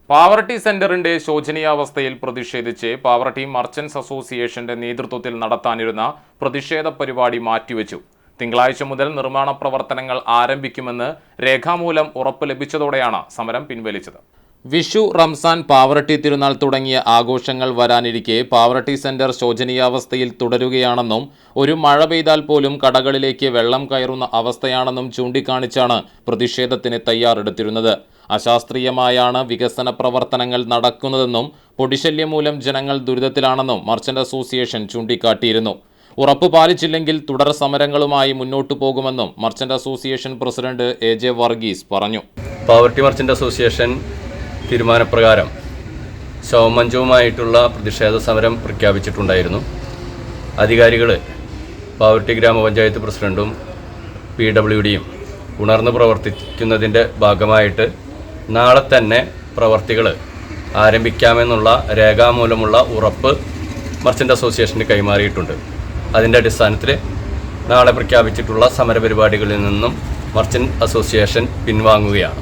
പാവർട്ടി സെന്ററിന്റെ ശോചനീയാവസ്ഥയിൽ പ്രതിഷേധിച്ച് പാവർട്ടി മർച്ചന്റ്സ് അസോസിയേഷന്റെ നേതൃത്വത്തിൽ നടത്താനിരുന്ന പ്രതിഷേധ പരിപാടി മാറ്റിവെച്ചു. തിങ്കളാഴ്ച മുതൽ നിർമ്മാണ പ്രവർത്തനങ്ങൾ ആരംഭിക്കുമെന്ന് രേഖാമൂലം ഉറപ്പ് ലഭിച്ചതോടെയാണ് സമരം പിൻവലിച്ചത്. വിഷു, റംസാൻ, പാവർട്ടി തിരുനാൾ തുടങ്ങിയ ആഘോഷങ്ങൾ വരാനിരിക്കെ പാവർട്ടി സെന്റർ ശോചനീയാവസ്ഥയിൽ തുടരുകയാണെന്നും ഒരു മഴ പെയ്താൽ പോലും കടകളിലേക്ക് വെള്ളം കയറുന്ന അവസ്ഥയാണെന്നും ചൂണ്ടിക്കാണിച്ചാണ് പ്രതിഷേധത്തിന് തയ്യാറെടുത്തിരുന്നത്. അശാസ്ത്രീയമായാണ് വികസന പ്രവർത്തനങ്ങൾ നടക്കുന്നതെന്നും പൊടിശല്യം മൂലം ജനങ്ങൾ ദുരിതത്തിലാണെന്നും മർച്ചന്റ് അസോസിയേഷൻ ചൂണ്ടിക്കാട്ടിയിരുന്നു. ഉറപ്പ് പാലിച്ചില്ലെങ്കിൽ തുടർ സമരങ്ങളുമായി മുന്നോട്ടു പോകുമെന്നും merchant association president AJ Varghese പറഞ്ഞു. പാവർട്ടി മർച്ചന്റ് അസോസിയേഷൻ തീരുമാനപ്രകാരം ശവമഞ്ചവുമായിട്ടുള്ള പ്രതിഷേധ സമരം പ്രഖ്യാപിച്ചിട്ടുണ്ടായിരുന്നു. അധികാരികൾ പാവർട്ടി ഗ്രാമപഞ്ചായത്ത് പ്രസിഡന്റും PWDയും ഉണർന്ന് പ്രവർത്തിക്കുന്നതിൻ്റെ ഭാഗമായിട്ട് നാളെ തന്നെ പ്രവർത്തികൾ ആരംഭിക്കാമെന്നുള്ള രേഖാമൂലമുള്ള ഉറപ്പ് മർച്ചന്റ് അസോസിയേഷന് കൈമാറിയിട്ടുണ്ട്. അതിൻ്റെ അടിസ്ഥാനത്തിൽ നാളെ പ്രഖ്യാപിച്ചിട്ടുള്ള സമരപരിപാടികളിൽ നിന്നും മർച്ചന്റ് അസോസിയേഷൻ പിൻവാങ്ങുകയാണ്.